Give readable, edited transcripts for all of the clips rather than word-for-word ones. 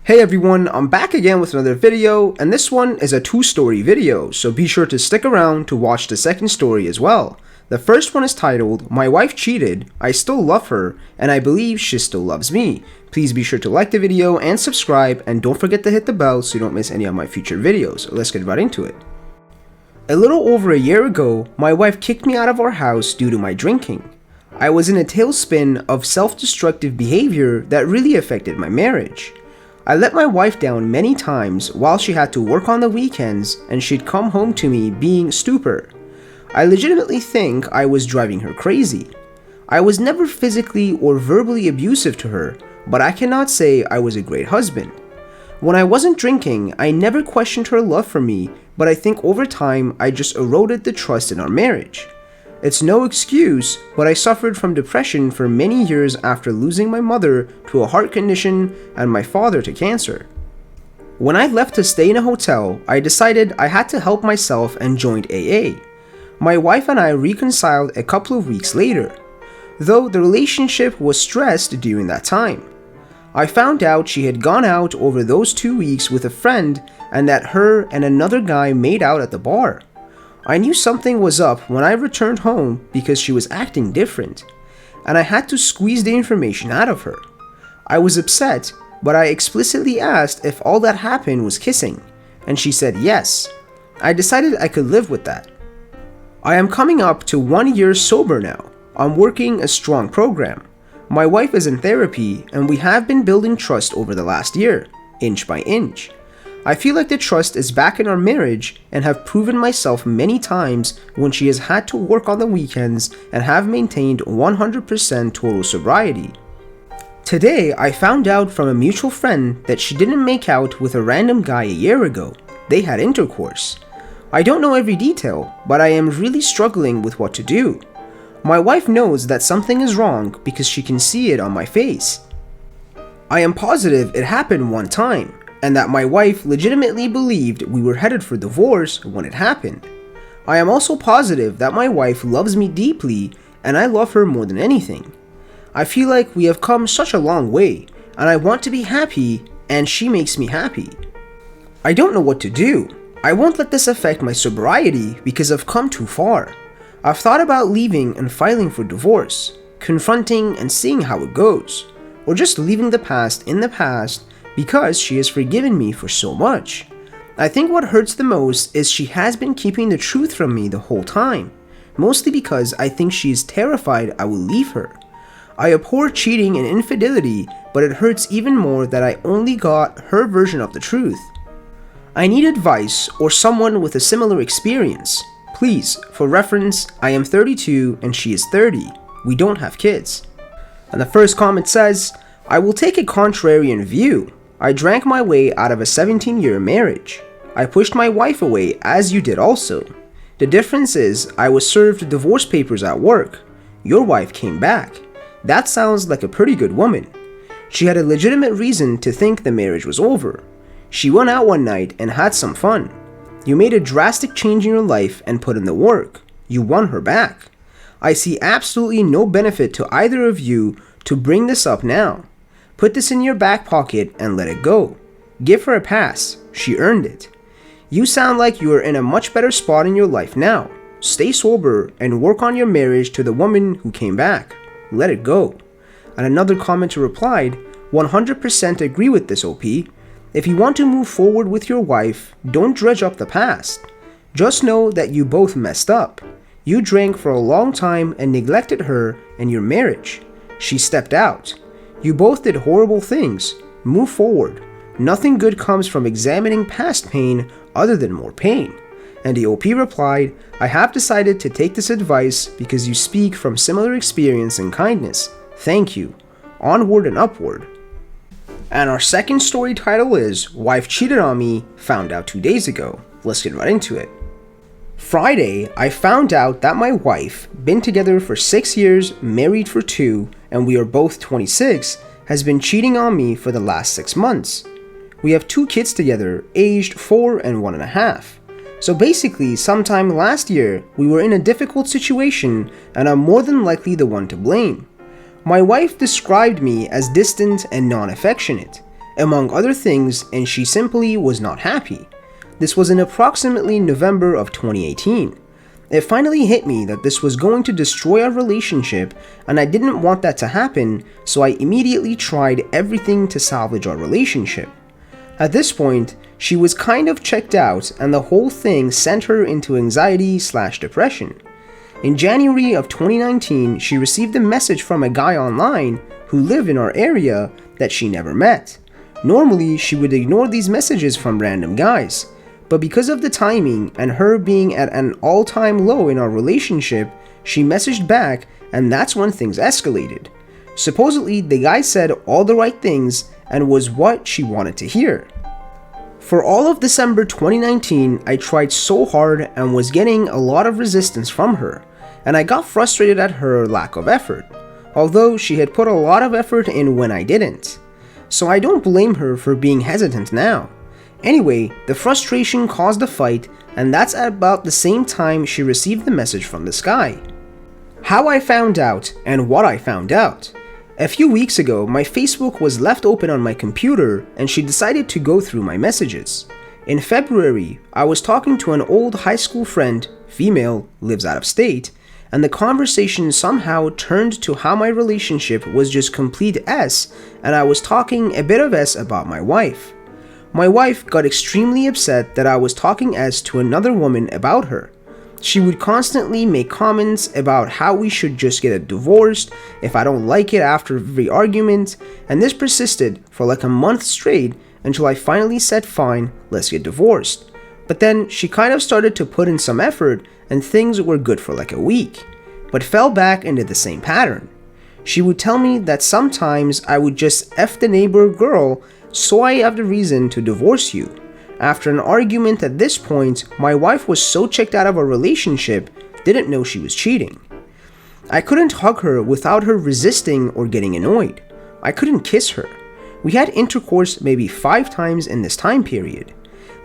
Hey everyone, I'm back again with another video, and this one is a two-story video, so be sure to stick around to watch the second story as well. The first one is titled, My Wife Cheated, I Still Love Her, and I Believe She Still Loves Me. Please be sure to like the video and subscribe, and don't forget to hit the bell so you don't miss any of my future videos. Let's get right into it. A little over a year ago, my wife kicked me out of our house due to my drinking. I was in a tailspin of self-destructive behavior that really affected my marriage. I let my wife down many times while she had to work on the weekends, and she'd come home to me being stupid. I legitimately think I was driving her crazy. I was never physically or verbally abusive to her, but I cannot say I was a great husband. When I wasn't drinking, I never questioned her love for me, but I think over time I just eroded the trust in our marriage. It's no excuse, but I suffered from depression for many years after losing my mother to a heart condition and my father to cancer. When I left to stay in a hotel, I decided I had to help myself and joined AA. My wife and I reconciled a couple of weeks later, though the relationship was stressed during that time. I found out she had gone out over those 2 weeks with a friend and that her and another guy made out at the bar. I knew something was up when I returned home because she was acting different, and I had to squeeze the information out of her. I was upset, but I explicitly asked if all that happened was kissing, and she said yes. I decided I could live with that. I am coming up to 1 year sober now. I'm working a strong program. My wife is in therapy, and we have been building trust over the last year, inch by inch. I feel like the trust is back in our marriage and have proven myself many times when she has had to work on the weekends and have maintained 100% total sobriety. Today, I found out from a mutual friend that she didn't make out with a random guy a year ago. They had intercourse. I don't know every detail, but I am really struggling with what to do. My wife knows that something is wrong because she can see it on my face. I am positive it happened one time, and that my wife legitimately believed we were headed for divorce when it happened. I am also positive that my wife loves me deeply, and I love her more than anything. I feel like we have come such a long way, and I want to be happy, and she makes me happy. I don't know what to do. I won't let this affect my sobriety because I've come too far. I've thought about leaving and filing for divorce, confronting and seeing how it goes, or just leaving the past in the past because she has forgiven me for so much. I think what hurts the most is she has been keeping the truth from me the whole time, mostly because I think she is terrified I will leave her. I abhor cheating and infidelity, but it hurts even more that I only got her version of the truth. I need advice or someone with a similar experience. Please, for reference, I am 32 and she is 30. We don't have kids. And the first comment says, I will take a contrarian view. I drank my way out of a 17-year marriage. I pushed my wife away as you did also. The difference is I was served divorce papers at work. Your wife came back. That sounds like a pretty good woman. She had a legitimate reason to think the marriage was over. She went out one night and had some fun. You made a drastic change in your life and put in the work. You won her back. I see absolutely no benefit to either of you to bring this up now. Put this in your back pocket and let it go. Give her a pass. She earned it. You sound like you are in a much better spot in your life now. Stay sober and work on your marriage to the woman who came back. Let it go. And another commenter replied, 100% agree with this, OP. If you want to move forward with your wife, don't dredge up the past. Just know that you both messed up. You drank for a long time and neglected her and your marriage. She stepped out. You both did horrible things. Move forward. Nothing good comes from examining past pain other than more pain. And the OP replied, I have decided to take this advice because you speak from similar experience and kindness. Thank you. Onward and upward. And our second story title is Wife Cheated on Me, Found Out 2 days ago. Let's get right into it. Friday, I found out that my wife, been together for 6 years, married for 2, and we are both 26, has been cheating on me for the last 6 months. We have 2 kids together, aged 4 and 1.5. So basically, sometime last year, we were in a difficult situation, and I'm more than likely the one to blame. My wife described me as distant and non-affectionate, among other things, and she simply was not happy. This was in approximately November of 2018. It finally hit me that this was going to destroy our relationship, and I didn't want that to happen, so I immediately tried everything to salvage our relationship. At this point, she was kind of checked out, and the whole thing sent her into anxiety/depression. In January of 2019, she received a message from a guy online who lived in our area that she never met. Normally, she would ignore these messages from random guys, but because of the timing and her being at an all-time low in our relationship, she messaged back, and that's when things escalated. Supposedly, the guy said all the right things and was what she wanted to hear. For all of December 2019, I tried so hard and was getting a lot of resistance from her, and I got frustrated at her lack of effort, although she had put a lot of effort in when I didn't. So I don't blame her for being hesitant now. Anyway, the frustration caused a fight, and that's at about the same time she received the message from this guy. How I found out and what I found out. A few weeks ago, my Facebook was left open on my computer and she decided to go through my messages. In February, I was talking to an old high school friend, female, lives out of state, and the conversation somehow turned to how my relationship was just complete S, and I was talking a bit of S about my wife. My wife got extremely upset that I was talking S to another woman about her. She would constantly make comments about how we should just get a divorce if I don't like it after every argument, and this persisted for like a month straight until I finally said fine, let's get divorced. But then she kind of started to put in some effort and things were good for like a week, but fell back into the same pattern. She would tell me that sometimes I would just F the neighbor girl, so I have the reason to divorce you. After an argument at this point, my wife was so checked out of our relationship, didn't know she was cheating. I couldn't hug her without her resisting or getting annoyed. I couldn't kiss her. We had intercourse maybe 5 times in this time period.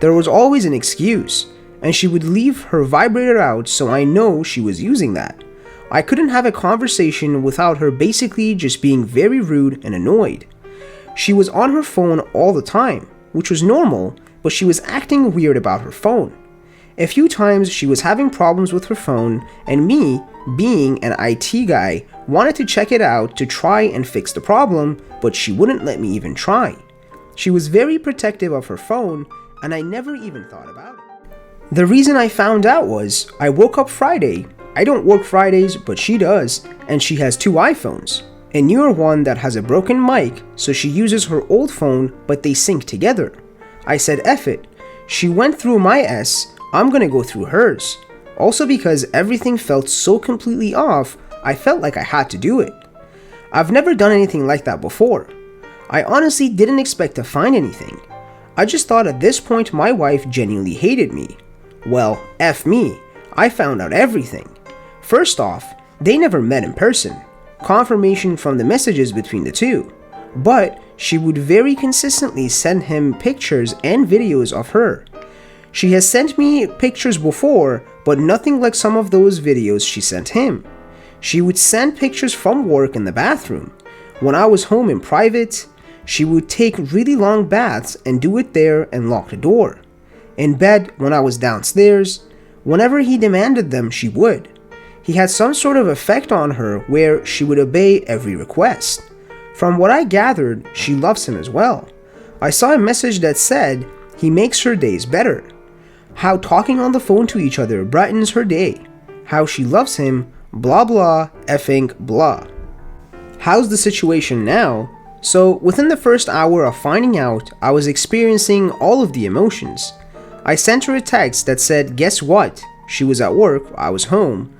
There was always an excuse, and she would leave her vibrator out, so I know she was using that. I couldn't have a conversation without her basically just being very rude and annoyed. She was on her phone all the time, which was normal, but she was acting weird about her phone. A few times she was having problems with her phone, and me, being an IT guy, wanted to check it out to try and fix the problem, but she wouldn't let me even try. She was very protective of her phone, and I never even thought about it. The reason I found out was, I woke up Friday. I don't work Fridays, but she does, and she has 2 iPhones. A newer one that has a broken mic, so she uses her old phone, but they sync together. I said F it. She went through my S, I'm gonna go through hers. Also because everything felt so completely off, I felt like I had to do it. I've never done anything like that before. I honestly didn't expect to find anything. I just thought at this point my wife genuinely hated me. Well, F me, I found out everything. First off, they never met in person. Confirmation from the messages between the two. But she would very consistently send him pictures and videos of her. She has sent me pictures before, but nothing like some of those videos she sent him. She would send pictures from work in the bathroom. When I was home in private, she would take really long baths and do it there and lock the door. In bed, when I was downstairs, whenever he demanded them, she would. He had some sort of effect on her where she would obey every request. From what I gathered, she loves him as well. I saw a message that said, he makes her days better. How talking on the phone to each other brightens her day. How she loves him, blah blah, effing blah. How's the situation now? So, within the first hour of finding out, I was experiencing all of the emotions. I sent her a text that said, guess what? She was at work, I was home.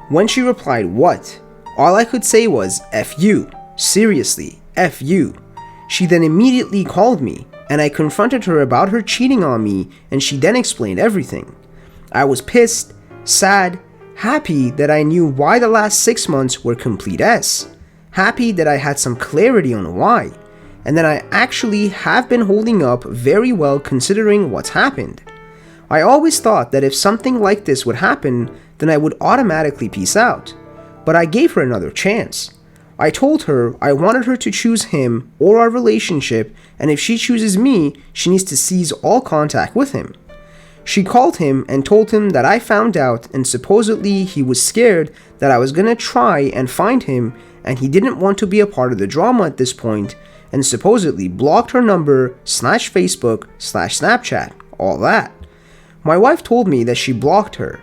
When she replied, what? All I could say was, F you. Seriously, F you. She then immediately called me, and I confronted her about her cheating on me, and she then explained everything. I was pissed, sad, happy that I knew why the last 6 months were complete S. Happy that I had some clarity on why, and that I actually have been holding up very well considering what's happened. I always thought that if something like this would happen, then I would automatically peace out, but I gave her another chance. I told her I wanted her to choose him or our relationship, and if she chooses me, she needs to cease all contact with him. She called him and told him that I found out, and supposedly he was scared that I was gonna try and find him and he didn't want to be a part of the drama at this point, and supposedly blocked her number, /Facebook, /Snapchat, all that. My wife told me that she blocked her,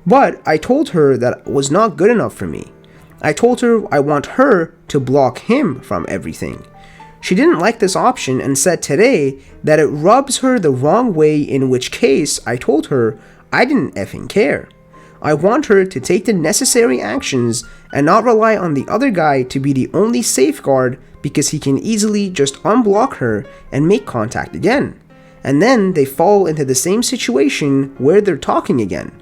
but I told her that was not good enough for me. I told her I want her to block him from everything. She didn't like this option and said today that it rubs her the wrong way, in which case I told her I didn't effing care. I want her to take the necessary actions and not rely on the other guy to be the only safeguard, because he can easily just unblock her and make contact again. And then they fall into the same situation where they're talking again.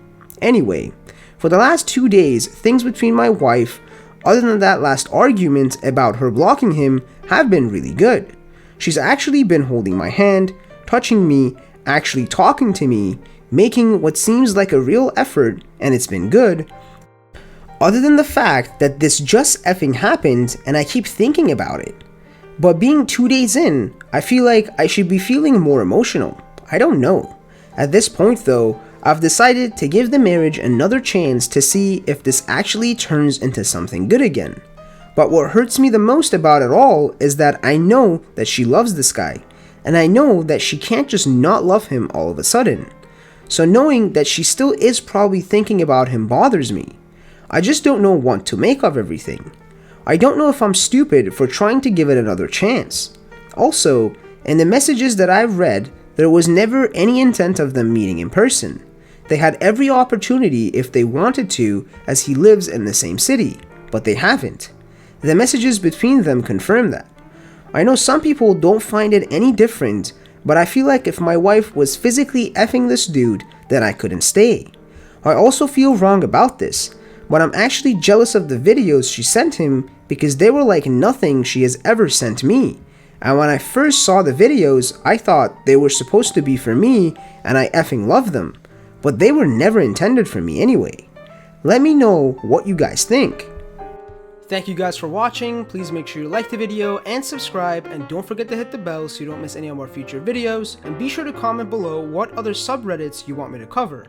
Anyway, for the last 2 days, things between my wife, other than that last argument about her blocking him, have been really good. She's actually been holding my hand, touching me, actually talking to me, making what seems like a real effort, and it's been good. Other than the fact that this just effing happened and I keep thinking about it. But being 2 days in, I feel like I should be feeling more emotional. I don't know. At this point though, I've decided to give the marriage another chance to see if this actually turns into something good again. But what hurts me the most about it all is that I know that she loves this guy, and I know that she can't just not love him all of a sudden. So knowing that she still is probably thinking about him bothers me. I just don't know what to make of everything. I don't know if I'm stupid for trying to give it another chance. Also, in the messages that I've read, there was never any intent of them meeting in person. They had every opportunity if they wanted to, as he lives in the same city, but they haven't. The messages between them confirm that. I know some people don't find it any different, but I feel like if my wife was physically effing this dude, then I couldn't stay. I also feel wrong about this, but I'm actually jealous of the videos she sent him because they were like nothing she has ever sent me. And when I first saw the videos, I thought they were supposed to be for me and I effing love them, but they were never intended for me anyway. Let me know what you guys think. Thank you guys for watching. Please make sure you like the video and subscribe, and don't forget to hit the bell so you don't miss any of our future videos, and be sure to comment below what other subreddits you want me to cover.